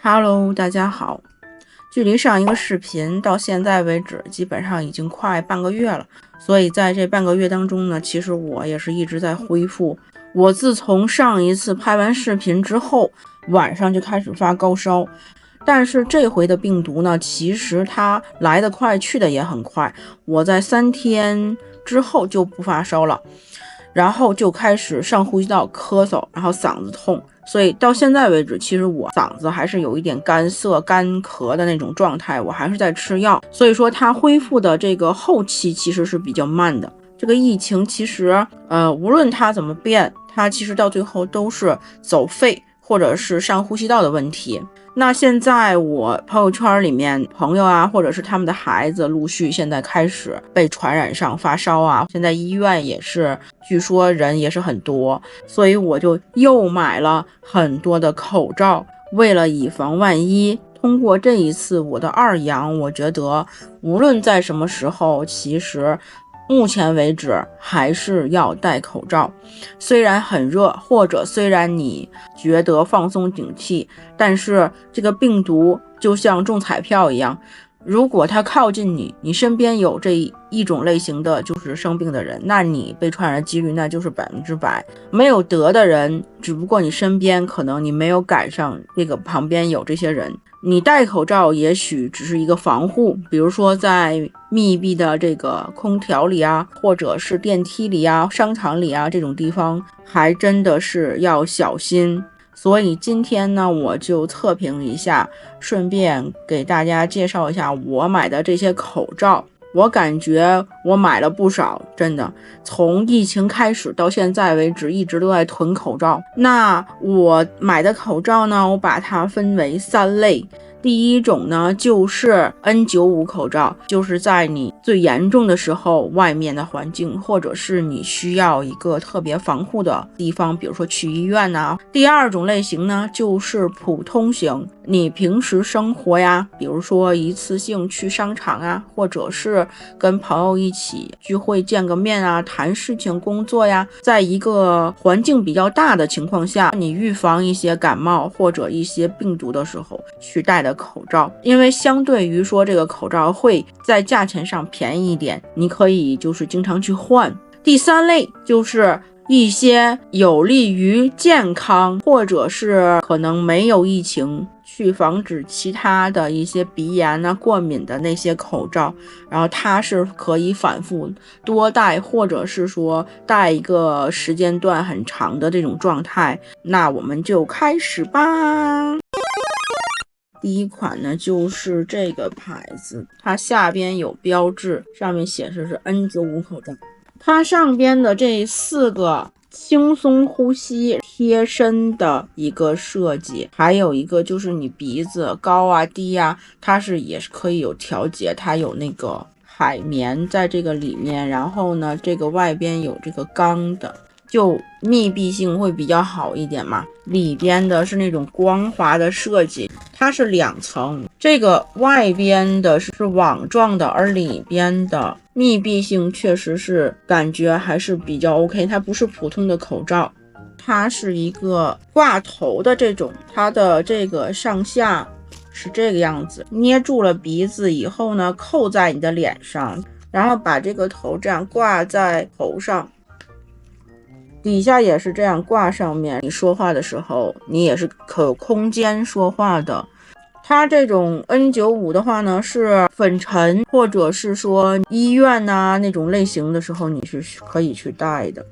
Hello，大家好。距离上一个视频到现在为止，基本上已经快半个月了。所以在这半个月当中呢，其实我也是一直在恢复。我自从上一次拍完视频之后，晚上就开始发高烧。但是这回的病毒呢，其实它来得快，去的也很快。我在3天之后就不发烧了，然后就开始上呼吸道咳嗽，然后嗓子痛。所以到现在为止，其实我嗓子还是有一点干涩干咳的那种状态，我还是在吃药。所以说它恢复的这个后期其实是比较慢的。这个疫情其实无论它怎么变，它其实到最后都是走肺或者是上呼吸道的问题。那现在我朋友圈里面朋友啊，或者是他们的孩子陆续现在开始被传染上发烧啊，现在医院也是据说人也是很多，所以我就又买了很多的口罩，为了以防万一。通过这一次我的2阳，我觉得无论在什么时候，其实目前为止还是要戴口罩。虽然很热，或者虽然你觉得放松警惕，但是这个病毒就像中彩票一样，如果它靠近你，你身边有这一种类型的就是生病的人，那你被传染的几率那就是100%。没有得的人，只不过你身边可能你没有赶上这个旁边有这些人。你戴口罩也许只是一个防护，比如说在密闭的这个空调里啊，或者是电梯里啊、商场里啊这种地方，还真的是要小心。所以今天呢，我就测评一下，顺便给大家介绍一下我买的这些口罩。我感觉我买了不少，真的，从疫情开始到现在为止，一直都在囤口罩。那我买的口罩呢，我把它分为3类。第一种呢，就是 N95 口罩，就是在你最严重的时候，外面的环境或者是你需要一个特别防护的地方，比如说去医院啊。第二种类型呢，就是普通型，你平时生活呀，比如说一次性去商场啊，或者是跟朋友一起聚会见个面啊，谈事情工作呀，在一个环境比较大的情况下，你预防一些感冒或者一些病毒的时候去戴的口罩。因为相对于说这个口罩会在价钱上便宜一点，你可以就是经常去换。第3类就是一些有利于健康或者是可能没有疫情，去防止其他的一些鼻炎啊、过敏的那些口罩，然后它是可以反复多戴，或者是说戴一个时间段很长的这种状态。那我们就开始吧。第一款呢，就是这个牌子，它下边有标志，上面显示是 N95 口罩。它上边的这4个轻松呼吸贴身的一个设计，还有一个就是你鼻子高啊低啊，它也是可以有调节，它有那个海绵在这个里面，然后呢这个外边有这个钢的，就密闭性会比较好一点嘛。里边的是那种光滑的设计，它是2层，这个外边的是网状的，而里边的密闭性确实是感觉还是比较 OK， 它不是普通的口罩，它是一个挂头的这种，它的这个上下是这个样子，捏住了鼻子以后呢，扣在你的脸上，然后把这个头这样挂在头上，底下也是这样挂上面，你说话的时候你也是可有空间说话的。它这种 N95 的话呢，是粉尘或者是说医院啊那种类型的时候你是可以去戴的，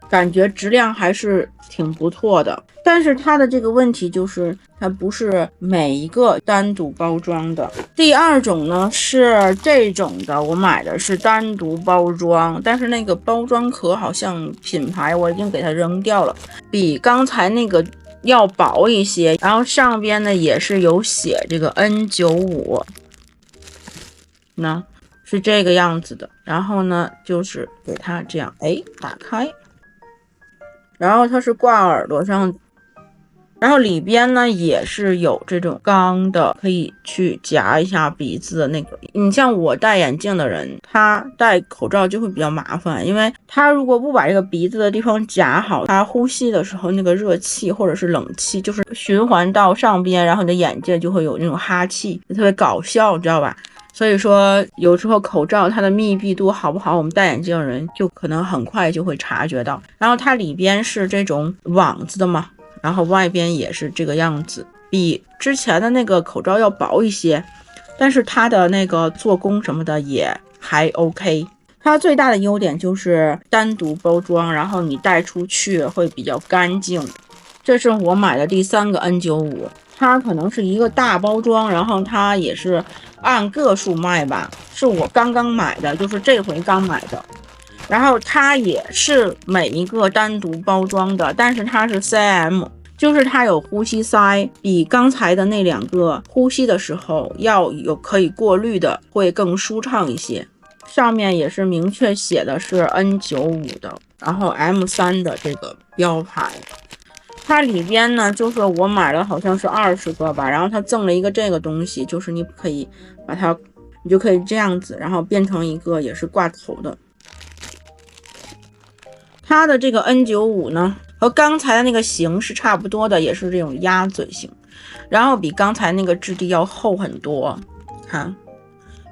感觉质量还是挺不错的。但是它的这个问题就是它不是每一个单独包装的。第2种呢是这种的，我买的是单独包装，但是那个包装壳好像品牌我已经给它扔掉了，比刚才那个要薄一些，然后上边呢也是有写这个 N95， 那是这个样子的。然后呢就是给它这样打开，然后它是挂耳朵上，然后里边呢也是有这种钢的，可以去夹一下鼻子的那个。你像我戴眼镜的人，他戴口罩就会比较麻烦，因为他如果不把这个鼻子的地方夹好，他呼吸的时候那个热气或者是冷气就是循环到上边，然后你的眼睛就会有那种哈气，就特别搞笑，你知道吧？所以说有时候口罩它的密闭度好不好，我们戴眼镜的人就可能很快就会察觉到。然后它里边是这种网子的嘛，然后外边也是这个样子，比之前的那个口罩要薄一些，但是它的那个做工什么的也还 OK。它最大的优点就是单独包装，然后你带出去会比较干净。这是我买的第3个 N95， 它可能是一个大包装，然后它也是按个数卖吧，是我刚刚买的，就是这回刚买的。然后它也是每一个单独包装的，但是它是 CM， 就是它有呼吸塞，比刚才的那2个呼吸的时候要有可以过滤的，会更舒畅一些。上面也是明确写的是 N95 的，然后 M3 的这个标牌。它里边呢，就是我买了好像是20个吧，然后它赠了一个这个东西，就是你可以把它，你就可以这样子，然后变成一个也是挂头的。它的这个 N95 呢，和刚才的那个型是差不多的，也是这种鸭嘴型，然后比刚才那个质地要厚很多，看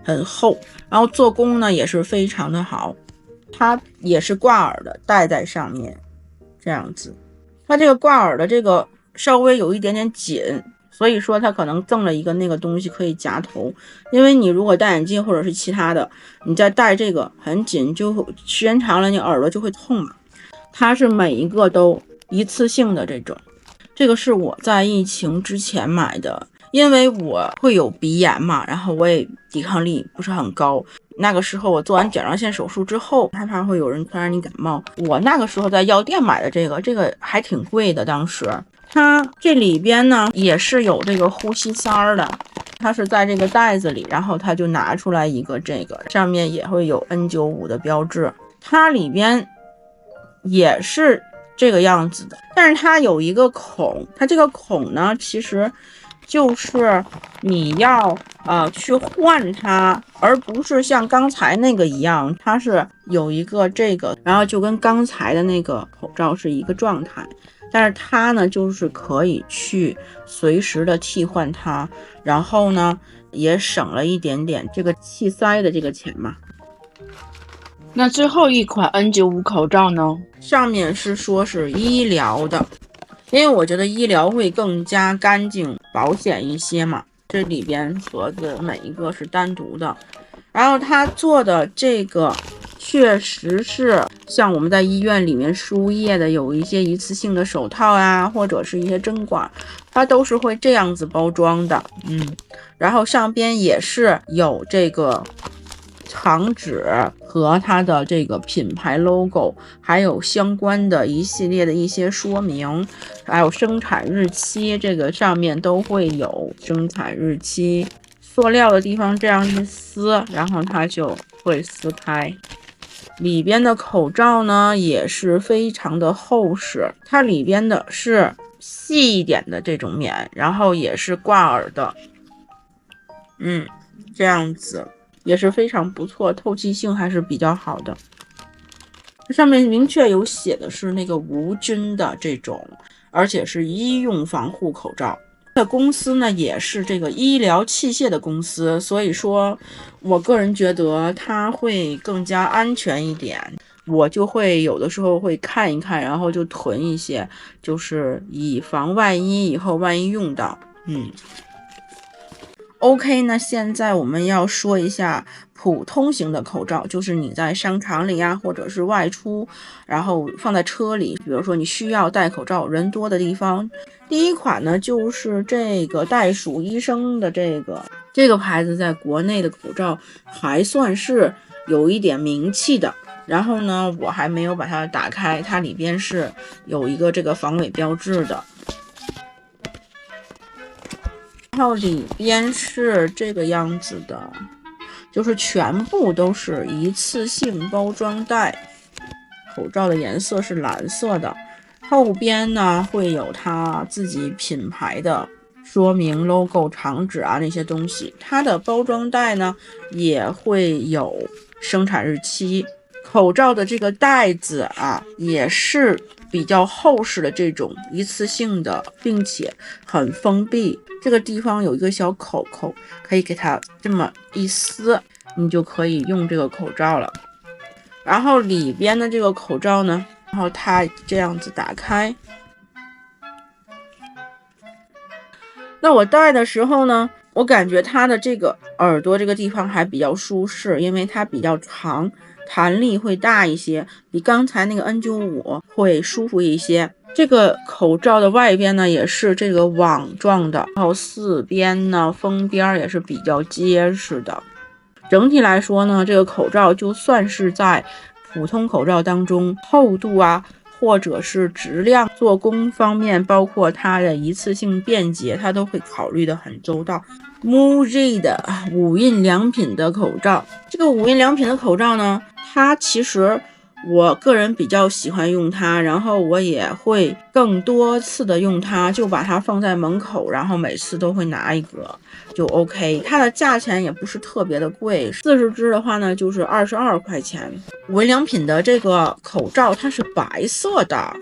很厚，然后做工呢也是非常的好，它也是挂耳的，戴在上面这样子。它这个挂耳的这个稍微有一点点紧，所以说它可能赠了一个那个东西可以夹头，因为你如果戴眼镜或者是其他的，你再戴这个很紧，就时间长了你耳朵就会痛嘛。它是每一个都一次性的这种，这个是我在疫情之前买的，因为我会有鼻炎嘛，然后我也抵抗力不是很高。那个时候我做完甲状腺手术之后，害怕会有人传染你感冒，我那个时候在药店买的这个还挺贵的。当时它这里边呢也是有这个呼吸塞的，它是在这个袋子里，然后它就拿出来一个，这个上面也会有 N95 的标志，它里边也是这个样子的，但是它有一个孔，它这个孔呢其实就是你要去换它，而不是像刚才那个一样，它是有一个这个，然后就跟刚才的那个口罩是一个状态，但是它呢就是可以去随时的替换它，然后呢也省了一点点这个气塞的这个钱嘛。那最后一款 N95 口罩呢？上面是说是医疗的，因为我觉得医疗会更加干净保险一些嘛。这里边盒子每一个是单独的，然后它做的这个确实是像我们在医院里面输液的有一些一次性的手套啊，或者是一些针管，它都是会这样子包装的。然后上边也是有这个厂址和它的这个品牌 logo， 还有相关的一系列的一些说明，还有生产日期，这个上面都会有生产日期。塑料的地方这样一撕，然后它就会撕开。里边的口罩呢也是非常的厚实，它里边的是细一点的这种棉，然后也是挂耳的，这样子也是非常不错，透气性还是比较好的。上面明确有写的是那个无菌的这种，而且是医用防护口罩。的公司呢也是这个医疗器械的公司，所以说我个人觉得它会更加安全一点，我就会有的时候会看一看，然后就囤一些，就是以防万一，以后万一用到。OK， 那现在我们要说一下普通型的口罩，就是你在商场里呀，或者是外出，然后放在车里，比如说你需要戴口罩，人多的地方。第一款呢，就是这个袋鼠医生的这个牌子，在国内的口罩还算是有一点名气的。然后呢，我还没有把它打开，它里边是有一个这个防伪标志的。然后里边是这个样子的，就是全部都是一次性包装袋，口罩的颜色是蓝色的，后边呢会有它自己品牌的说明 logo 厂址啊那些东西，它的包装袋呢也会有生产日期。口罩的这个袋子啊也是比较厚实的这种一次性的，并且很封闭，这个地方有一个小口口，可以给它这么一撕，你就可以用这个口罩了。然后里边的这个口罩呢，然后它这样子打开，那我戴的时候呢，我感觉它的这个耳朵这个地方还比较舒适，因为它比较长，弹力会大一些，比刚才那个 N95 会舒服一些。这个口罩的外边呢也是这个网状的，然后四边呢封边也是比较结实的。整体来说呢，这个口罩就算是在普通口罩当中，厚度啊或者是质量、做工方面，包括它的一次性便捷，它都会考虑的很周到。MUJI 的无印良品的口罩，这个无印良品的口罩呢，它其实我个人比较喜欢用它，然后我也会更多次的用它，就把它放在门口，然后每次都会拿一个就 OK。它的价钱也不是特别的贵，40支的话呢就是22块钱。无印良品的这个口罩它是白色的，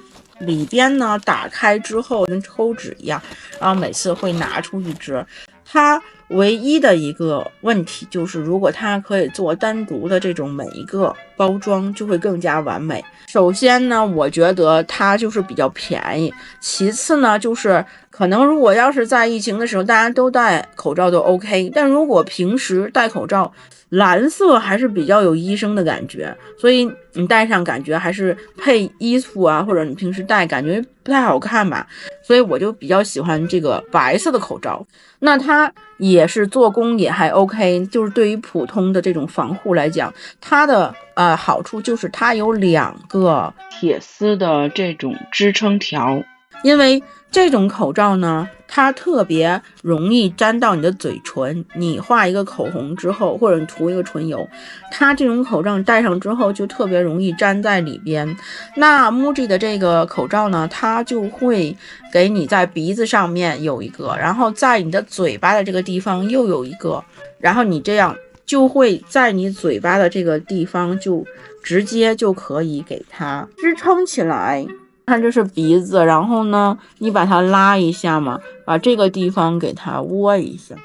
里边呢打开之后跟抽纸一样，然后每次会拿出一支。它唯一的一个问题就是，如果它可以做单独的这种每一个包装，就会更加完美。首先呢，我觉得它就是比较便宜，其次呢，就是可能如果要是在疫情的时候大家都戴口罩都 OK， 但如果平时戴口罩，蓝色还是比较有医生的感觉，所以你戴上感觉还是配衣服啊，或者你平时戴感觉不太好看吧，所以我就比较喜欢这个白色的口罩。那它也是做工也还 OK， 就是对于普通的这种防护来讲，它的好处就是它有2个铁丝的这种支撑条，因为这种口罩呢，它特别容易沾到你的嘴唇，你画一个口红之后，或者你涂一个唇油，它这种口罩你戴上之后就特别容易粘在里边。那 MUJI 的这个口罩呢，它就会给你在鼻子上面有一个，然后在你的嘴巴的这个地方又有一个，然后你这样就会在你嘴巴的这个地方就直接就可以给它支撑起来。看这是鼻子，然后呢你把它拉一下嘛，把这个地方给它窝一下，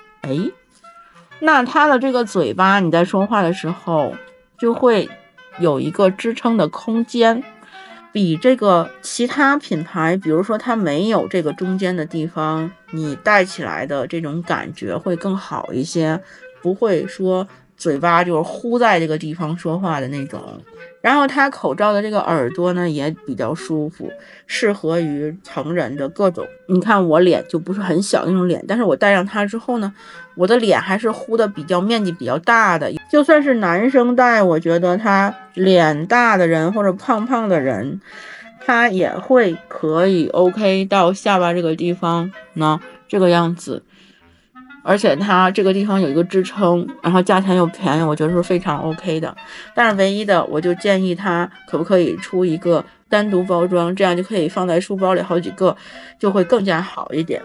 那它的这个嘴巴你在说话的时候就会有一个支撑的空间，比这个其他品牌，比如说它没有这个中间的地方，你戴起来的这种感觉会更好一些，不会说嘴巴就是糊在这个地方说话的那种。然后它口罩的这个耳朵呢也比较舒服，适合于成人的各种。你看我脸就不是很小那种脸，但是我戴上它之后呢，我的脸还是糊的比较面积比较大的。就算是男生戴，我觉得他脸大的人或者胖胖的人，他也会可以 OK 到下巴这个地方呢，这个样子。而且它这个地方有一个支撑，然后价钱又便宜，我觉得是非常 OK 的。但是唯一的，我就建议它可不可以出一个单独包装，这样就可以放在书包里好几个，就会更加好一点。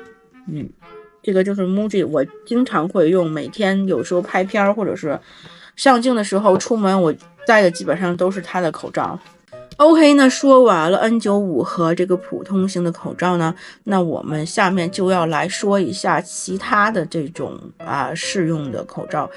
这个就是 MUJI， 我经常会用，每天有时候拍片或者是上镜的时候出门，我戴的基本上都是它的口罩。OK， 那说完了 N95 和这个普通型的口罩呢，那我们下面就要来说一下其他的这种适用的口罩。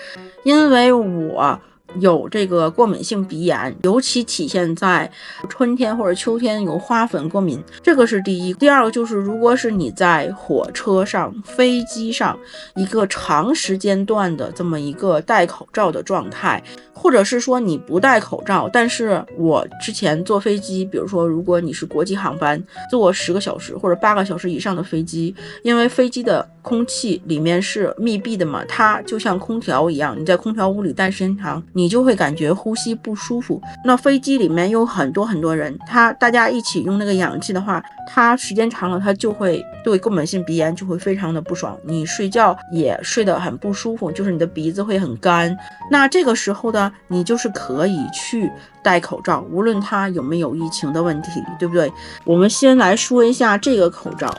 因为我有这个过敏性鼻炎，尤其体现在春天或者秋天有花粉过敏，这个是第一。第二个就是如果是你在火车上、飞机上一个长时间段的这么一个戴口罩的状态，或者是说你不戴口罩，但是我之前坐飞机，比如说如果你是国际航班，坐10个小时或者8个小时以上的飞机，因为飞机的空气里面是密闭的嘛，它就像空调一样，你在空调屋里待时间长，你你就会感觉呼吸不舒服。那飞机里面有很多人，大家一起用那个氧气的话，它时间长了，它就会对过敏性鼻炎就会非常的不爽，你睡觉也睡得很不舒服，就是你的鼻子会很干。那这个时候呢，你就是可以去戴口罩，无论它有没有疫情的问题，对不对？我们先来说一下这个口罩，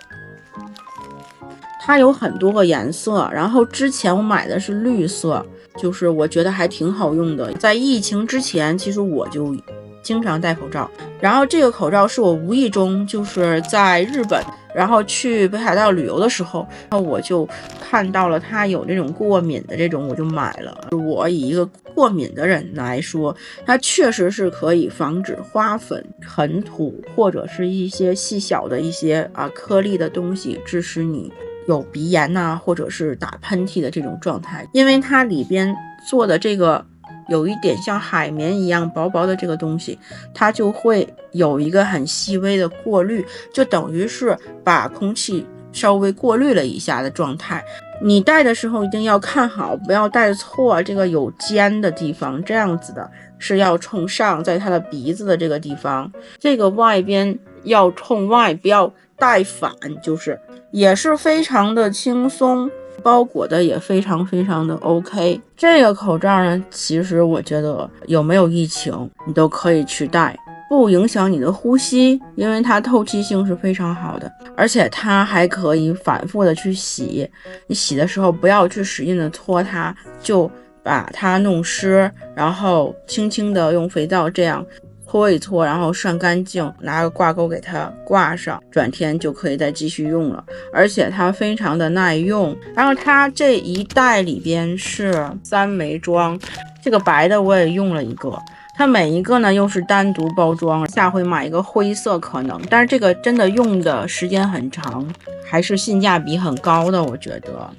它有很多个颜色，然后之前我买的是绿色，就是我觉得还挺好用的。在疫情之前，其实我就经常戴口罩，然后这个口罩是我无意中就是在日本，然后去北海道旅游的时候，然后我就看到了它有这种过敏的这种，我就买了。我以一个过敏的人来说，它确实是可以防止花粉、尘土或者是一些细小的一些颗粒的东西致使你有鼻炎呐，或者是打喷嚏的这种状态。因为它里边做的这个有一点像海绵一样薄薄的这个东西，它就会有一个很细微的过滤，就等于是把空气稍微过滤了一下的状态。你戴的时候一定要看好，不要戴错这个有尖的地方，这样子的是要冲上，在它的鼻子的这个地方，这个外边要冲外，不要戴反，就是也是非常的轻松，包裹的也非常的 OK。 这个口罩呢，其实我觉得有没有疫情你都可以去戴，不影响你的呼吸，因为它透气性是非常好的，而且它还可以反复的去洗。你洗的时候不要去使劲的搓它，就把它弄湿，然后轻轻的用肥皂这样搓一搓，然后涮干净，拿个挂钩给它挂上，转天就可以再继续用了。而且它非常的耐用。然后它这一袋里边是3枚装，这个白的我也用了一个，它每一个呢又是单独包装，下回买一个灰色可能，但是这个真的用的时间很长，还是性价比很高的，我觉得。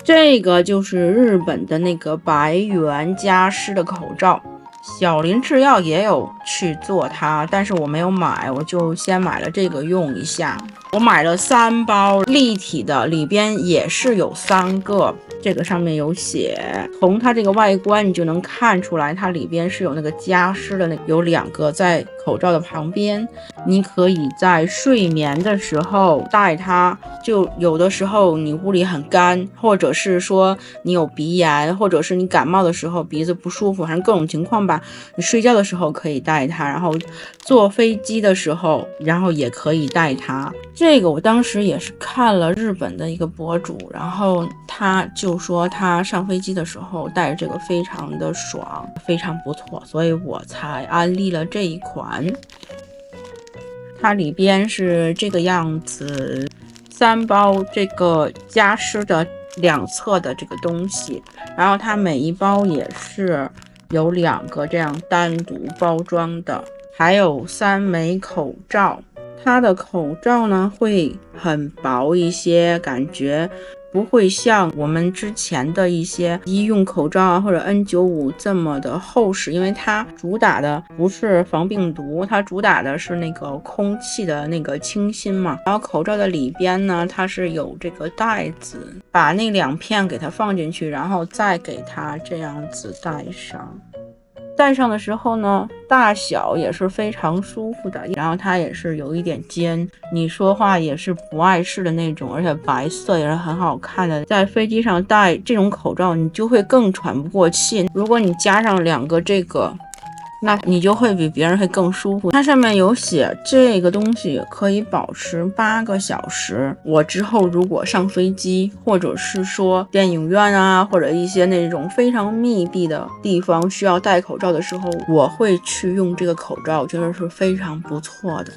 这个就是日本的那个白源加湿的口罩，小林制药也有去做它，但是我没有买，我就先买了这个用一下。我买了3包立体的，里边也是有3个，这个上面有写，从它这个外观你就能看出来，它里边是有那个加湿的，有2个在口罩的旁边，你可以在睡眠的时候戴它。就有的时候你屋里很干，或者是说你有鼻炎，或者是你感冒的时候鼻子不舒服，反正各种情况吧，你睡觉的时候可以戴它，然后坐飞机的时候然后也可以戴它。这个我当时也是看了日本的一个博主，然后他就说他上飞机的时候戴这个非常的爽，非常不错，所以我才安利了这一款。它里边是这个样子，3包这个加湿的2侧的这个东西，然后它每一包也是有2个这样单独包装的，还有3枚口罩。它的口罩呢会很薄一些，感觉不会像我们之前的一些医用口罩或者 N95 这么的厚实，因为它主打的不是防病毒，它主打的是那个空气的那个清新嘛。然后口罩的里边呢，它是有这个袋子，把那2片给它放进去，然后再给它这样子戴上。戴上的时候呢，大小也是非常舒服的，然后它也是有一点尖，你说话也是不碍事的那种，而且白色也是很好看的。在飞机上戴这种口罩，你就会更喘不过气。如果你加上2个这个，那你就会比别人会更舒服。它上面有写这个东西可以保持8个小时。我之后如果上飞机，或者是说电影院啊，或者一些那种非常密闭的地方需要戴口罩的时候，我会去用这个口罩，觉得是非常不错的。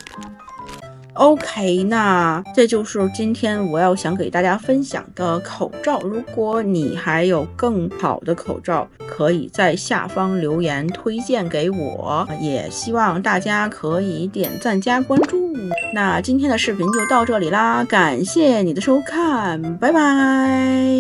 OK， 那这就是今天我要想给大家分享的口罩。如果你还有更好的口罩，可以在下方留言推荐给我，也希望大家可以点赞加关注。那今天的视频就到这里啦，感谢你的收看，拜拜。